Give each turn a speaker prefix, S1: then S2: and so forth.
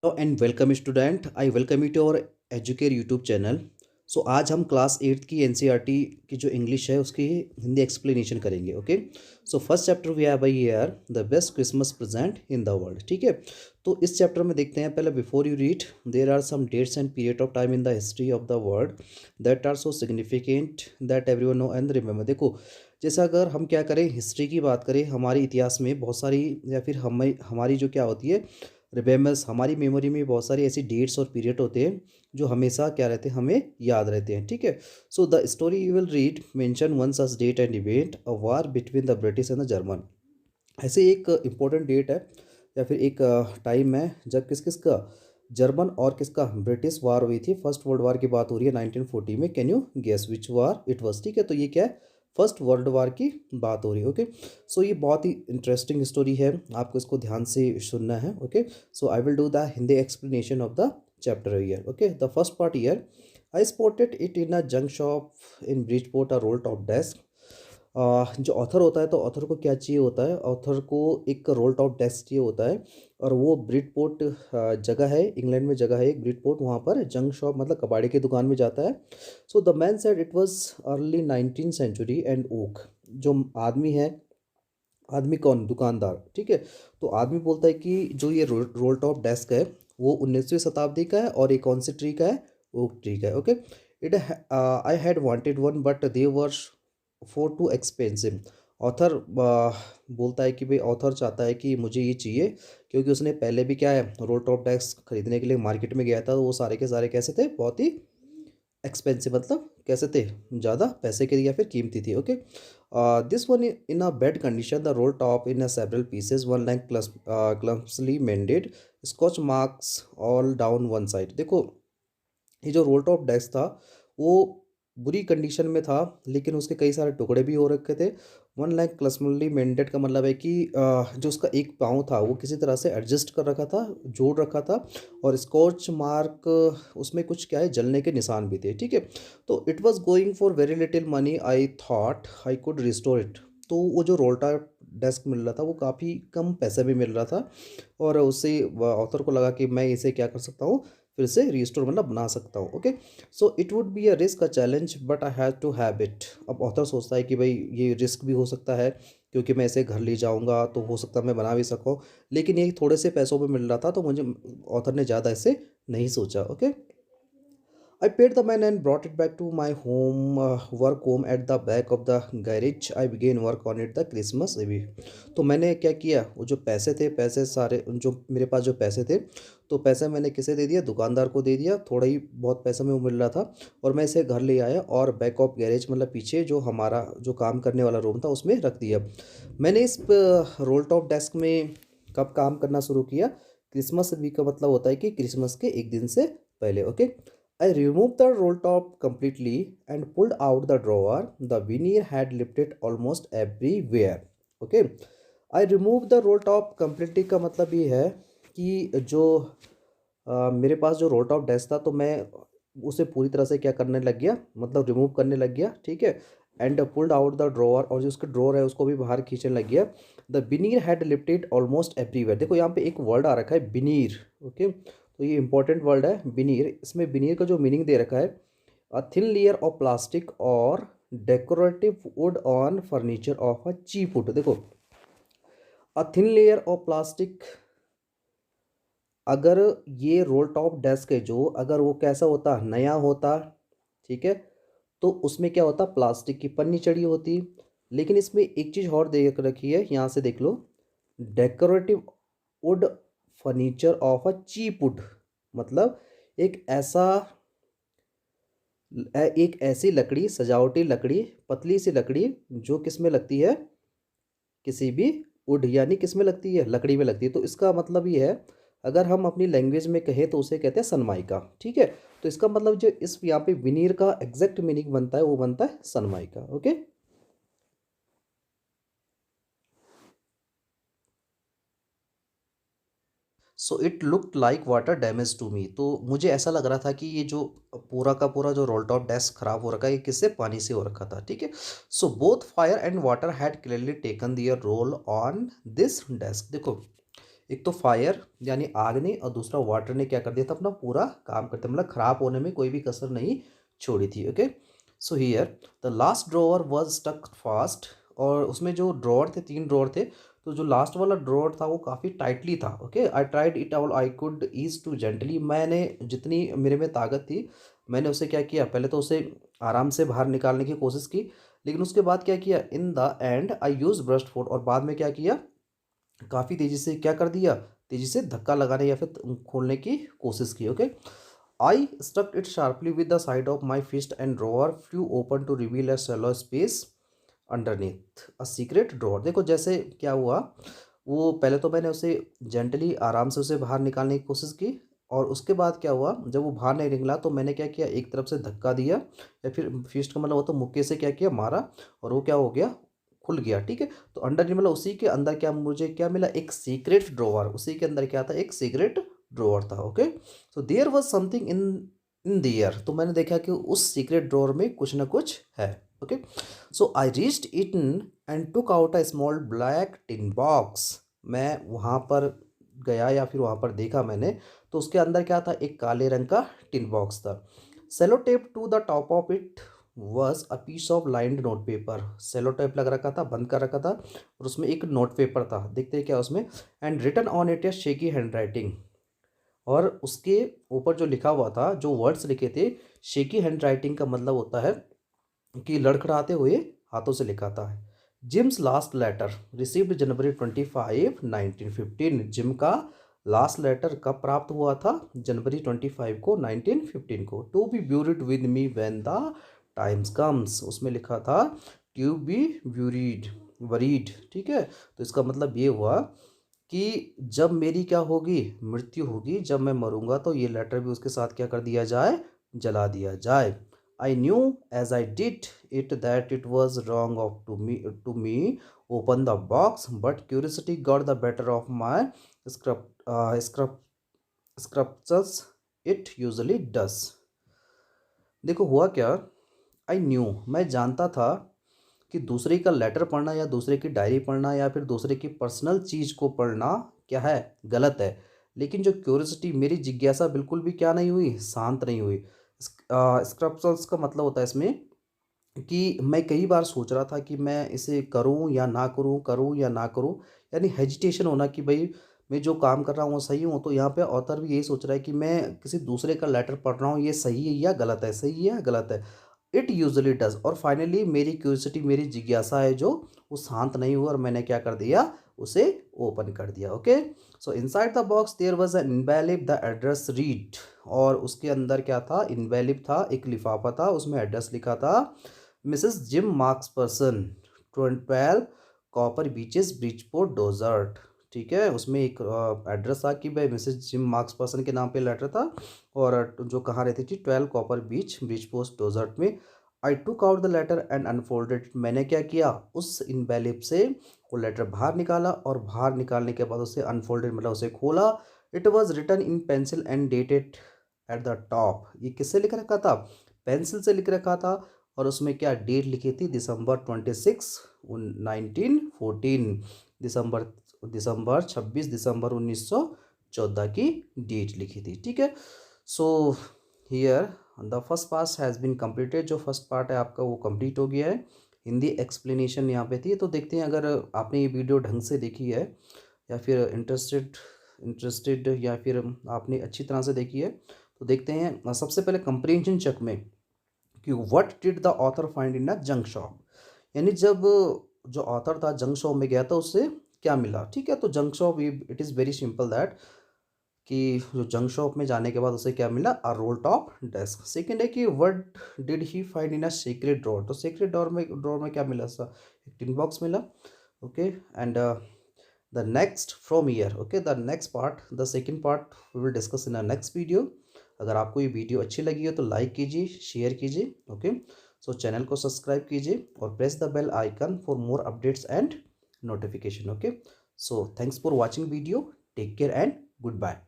S1: Hello and welcome student, I welcome you to our educate YouTube channel. So आज हम class 8th की NCERT की जो English है उसकी हिंदी एक्सप्लेनेशन करेंगे। Okay, so first chapter we have here the best Christmas present in the world. ठीक है, तो इस चैप्टर में देखते हैं। पहले before you read, there are some dates and period of time in the history of the world that are so significant that everyone know and remember. देखो, जैसे अगर हम क्या करें, हिस्ट्री की बात करें, हमारे इतिहास में बहुत सारी या फिर हमारी जो क्या होती है, रिमेम्बर्स, हमारी मेमोरी में बहुत सारी ऐसी डेट्स और पीरियड होते हैं जो हमेशा क्या रहते हैं, हमें याद रहते हैं। ठीक है, so the story you will read mention one such date and event a war between the British and the German. ऐसे एक इंपॉर्टेंट डेट है या फिर एक टाइम है जब किस किस का, जर्मन और किसका, ब्रिटिश वार हुई थी। फर्स्ट वर्ल्ड वार की बात हो रही है 1940 में। Can you guess which war it was? ठीक है, तो ये क्या है, फर्स्ट वर्ल्ड वार की बात हो रही है। ओके, सो ये बहुत ही इंटरेस्टिंग स्टोरी है, आपको इसको ध्यान से सुनना है। Okay, so I will do the Hindi explanation of the chapter here. Okay, the first part here, I spotted it in a junk shop in Bridgeport a roll top desk. जो author होता है, तो ऑथर को क्या चाहिए होता है, author को एक रोल टॉप डेस्क चाहिए होता है। और वो ब्रिडपोर्ट जगह है, इंग्लैंड में जगह है एक ब्रिडपोर्ट, वहाँ पर जंक शॉप मतलब कबाड़े की दुकान में जाता है। So the man said it was early 19th century and oak. जो आदमी है, आदमी कौन, दुकानदार। ठीक है, तो आदमी बोलता है कि जो ये रोल टॉप डेस्क है वो 19वीं शताब्दी का है और ये कौन सी ट्री का है, ओक ट्री का है। Okay, it I had wanted one but they were for too expensive. Author बोलता है कि भाई, ऑथर चाहता है कि मुझे ये चाहिए क्योंकि उसने पहले भी क्या है, रोल टॉप डेस्क खरीदने के लिए मार्केट में गया था, तो वो सारे के सारे कैसे थे, बहुत ही एक्सपेंसिव, मतलब कैसे थे, ज़्यादा पैसे के या फिर कीमती थी। Okay, this one in a bad condition, the roll top in a several pieces, one lank plus clumsily mended, scotch marks all down one side. देखो, ये जो रोल टॉप डेस्क था वो बुरी कंडीशन में था, लेकिन उसके कई सारे टुकड़े भी हो रखे थे। वन लाइक क्लसमली मेंडेड का मतलब है कि जो उसका एक पाँव था वो किसी तरह से एडजस्ट कर रखा था, जोड़ रखा था। और स्कॉच मार्क, उसमें कुछ क्या है, जलने के निशान भी थे। ठीक है, तो it was going for very little money, I thought I could restore it. तो वो जो रोल टॉप डेस्क मिल रहा था वो काफ़ी कम पैसे में मिल रहा था, और उससे ऑथर को लगा कि मैं इसे क्या कर सकता हूँ, फिर से रिस्टोर मतलब बना सकता हूँ। Okay, so it would be a risk, a challenge, but I have to have it. अब ऑथर सोचता है कि भाई ये रिस्क भी हो सकता है क्योंकि मैं इसे घर ले जाऊंगा तो हो सकता है मैं बना भी सकूँ, लेकिन ये थोड़े से पैसों में मिल रहा था, तो मुझे ऑथर ने ज़्यादा इसे नहीं सोचा। Okay, I paid the man and brought it back to my home, work home at the back of the garage. I began work on it the Christmas Eve. तो मैंने क्या किया, वो जो पैसे थे, पैसे सारे जो मेरे पास जो पैसे थे, तो पैसे मैंने किसे दे दिया, दुकानदार को दे दिया। थोड़ा ही बहुत पैसा में वो मिल रहा था, और मैं इसे घर ले आया और बैक ऑफ गैरेज मतलब पीछे जो हमारा जो काम करने वाला रूम था उसमें रख दिया। मैंने इस रोल टॉप डेस्क में कब काम करना शुरू किया, क्रिसमस वीक का मतलब होता है कि क्रिसमस के एक दिन से पहले। Okay, I removed the roll top completely and pulled out the drawer. The veneer had lifted almost everywhere. Okay, I removed the roll top completely का मतलब ये है कि जो मेरे पास जो रोल टॉप डेस्क था, तो मैं उसे पूरी तरह से क्या करने लग गया, मतलब रिमूव करने लग गया। ठीक है, and pulled out the drawer, और जो उसका ड्रॉवर है उसको भी बाहर खींचने लग गया। The veneer had lifted almost everywhere. देखो यहाँ पे एक वर्ड आ रखा है, बिनीर। ओके, तो ये इंपॉर्टेंट वर्ड है बिनीर। इसमें बिनीर का जो मीनिंग दे रखा है, a thin layer of plastic और decorative wood on furniture of a cheap wood. देखो, a thin layer of plastic, अगर ये रोल टॉप डेस्क है जो, अगर वो कैसा होता, नया होता, ठीक है, तो उसमें क्या होता, प्लास्टिक की पन्नी चढ़ी होती। लेकिन इसमें एक चीज़ और देख रखी है, यहाँ से देख लो, decorative wood furniture of a cheap wood, मतलब एक ऐसा, एक ऐसी लकड़ी, सजावटी लकड़ी, पतली सी लकड़ी, जो किस में लगती है, किसी भी वुड यानी किस में लगती है, लकड़ी में लगती है। तो इसका मतलब ये है, अगर हम अपनी लैंग्वेज में कहें तो उसे कहते हैं सनमाइका। ठीक है, तो इसका मतलब जो इस यहाँ पे विनीर का एग्जैक्ट मीनिंग बनता है वो बनता है Sunmica. Okay, so it look like water damage to me. तो मुझे ऐसा लग रहा था कि ये जो पूरा का पूरा जो रोल टॉप डेस्क खराब हो रखा है, ये किससे, पानी से हो रखा था। ठीक है, so both fire and water had clearly taken their role on this desk. देखो, एक तो फायर यानी आग ने, और दूसरा वाटर ने क्या कर दिया था, अपना पूरा काम करते, मतलब खराब होने में कोई भी कसर नहीं छोड़ी थी। Okay, so here the last drawer was stuck fast, और उसमें जो ड्रॉवर थे, 3 ड्रॉवर थे, तो जो लास्ट वाला ड्रॉवर था वो काफ़ी टाइटली था। Okay, I tried it all I could ease to gently, मैंने जितनी मेरे में ताकत थी मैंने उसे क्या किया, पहले तो उसे आराम से बाहर निकालने की कोशिश की, लेकिन उसके बाद क्या किया, in the and I use burst foot, और बाद में क्या किया, काफ़ी तेज़ी से क्या कर दिया, तेज़ी से धक्का लगाने या फिर खोलने की कोशिश की। Okay, I struck it sharply with the side of my fist and drawer flew open to reveal a shallow space underneath a secret drawer. देखो जैसे क्या हुआ, वो पहले तो मैंने उसे जेंटली आराम से उसे बाहर निकालने की कोशिश की, और उसके बाद क्या हुआ, जब वो बाहर नहीं निकला तो मैंने क्या किया, एक तरफ से धक्का दिया, या फिर फिस्ट का मतलब वो तो मुक्के से क्या किया, मारा, और वो क्या हो गया, खुल गया। ठीक है, तो अंडर मतलब उसी के अंदर क्या मुझे क्या मिला, एक सीक्रेट ड्रॉअर, उसी के अंदर क्या था, एक सीक्रेट ड्रॉअर था। Okay, so there was something in in there, तो मैंने देखा कि उस सीक्रेट ड्रॉअर में कुछ ना कुछ है। Okay, so I reached it and took out a small black tin box, मैं वहाँ पर गया या फिर वहाँ पर देखा मैंने, तो उसके अंदर क्या था, एक काले रंग का टिन बॉक्स था। Sellotape to the top of it was a piece of lined note paper, sellotape लग रखा था, बंद कर रखा था, और उसमें एक नोट पेपर था, देखते हैं क्या उसमें, and written on it a shaky handwriting, और उसके ऊपर जो लिखा हुआ था, जो वर्ड्स लिखे थे, शेकी हैंड राइटिंग का मतलब होता है कि लड़खड़ाते हुए हाथों से लिखा था। Jim's last letter received January 25 1915, Jim का लास्ट लेटर कब प्राप्त हुआ था, जनवरी 25 को 1915 को। To be buried with me when the times comes, उसमें लिखा था टू बी ब्यूरिड, वरीड। ठीक है, तो इसका मतलब ये हुआ कि जब मेरी क्या होगी, मृत्यु होगी, जब मैं मरूंगा तो ये लेटर भी उसके साथ क्या कर दिया जाए, जला दिया जाए। I knew as I did it that it was wrong of to me open the box, but curiosity got the better of my स्क्रप स्क्रप्चर्स, इट यूजली डस। देखो हुआ क्या, आई न्यू, मैं जानता था कि दूसरे का लेटर पढ़ना या दूसरे की डायरी पढ़ना या फिर दूसरे की पर्सनल चीज़ को पढ़ना क्या है, गलत है, लेकिन जो क्यूरियोसिटी, मेरी जिज्ञासा बिल्कुल भी क्या नहीं हुई, शांत नहीं हुई। स्क्रप्चर्स का मतलब होता है इसमें कि मैं कई बार सोच रहा था कि मैं इसे करूं या ना करूं, यानी हेजिटेशन होना कि भाई मैं जो काम कर रहा हूँ वो सही हूँ, तो यहाँ पे ऑथर भी यही सोच रहा है कि मैं किसी दूसरे का लेटर पढ़ रहा हूँ, ये सही है या गलत है, सही है या गलत है। इट यूजली डज, और फाइनली मेरी क्यूरियोसिटी, मेरी जिज्ञासा है जो, वो शांत नहीं हुआ, और मैंने क्या कर दिया, उसे ओपन कर दिया। Okay, so inside the box there was an invalid the address read, और उसके अंदर क्या था, इनवैलिड था, एक लिफाफा था, उसमें एड्रेस लिखा था, Mrs Jim Marks Parson, 12 copper beeches Bridgeport Dorset. ठीक है, उसमें एक एड्रेस था कि भाई मिसेस जिम मार्क्स पर्सन के नाम पे लेटर था, और जो कहाँ रहती थी, 12 कॉपर बीच ब्रिजपोर्ट डोजर्ट में। I took out the letter and unfolded, मैंने क्या किया, उस इनवेलिप से वो लेटर बाहर निकाला, और बाहर निकालने के बाद उसे अनफोल्डेड मतलब उसे खोला। It was written in pencil and dated at the top, ये किससे लिख रखा था, पेंसिल से लिख रखा था, और उसमें क्या डेट लिखी थी, दिसंबर 26 1914, दिसंबर दिसंबर 26 दिसंबर 1914 की डेट लिखी थी। ठीक है, so here the first part has been completed, जो फर्स्ट पार्ट है आपका वो कंप्लीट हो गया है, हिंदी एक्सप्लेनेशन यहाँ पे थी। तो देखते हैं अगर आपने ये वीडियो ढंग से देखी है, या फिर इंटरेस्टेड या फिर आपने अच्छी तरह से देखी है, तो देखते हैं सबसे पहले कंप्रीहेंशन चेक में कि what did the author find in a junk shop, यानी जब जो ऑथर था जंक शॉप में गया था उससे क्या मिला। ठीक है, तो junk shop, it is very simple that, कि जो जंक शॉप में जाने के बाद उसे क्या मिला, a roll top desk. Second है कि what did he find in a secret drawer, तो सीक्रेट ड्रॉर में क्या मिला, सा एक टिन बॉक्स मिला। Okay, and the next from year, okay, the next part, the second part we will discuss in a next video. अगर आपको ये वीडियो अच्छी लगी हो तो लाइक कीजिए, शेयर कीजिए। ओके, सो चैनल को सब्सक्राइब कीजिए और press the bell icon for more updates and notification. Okay, so thanks for watching video, take care and good bye.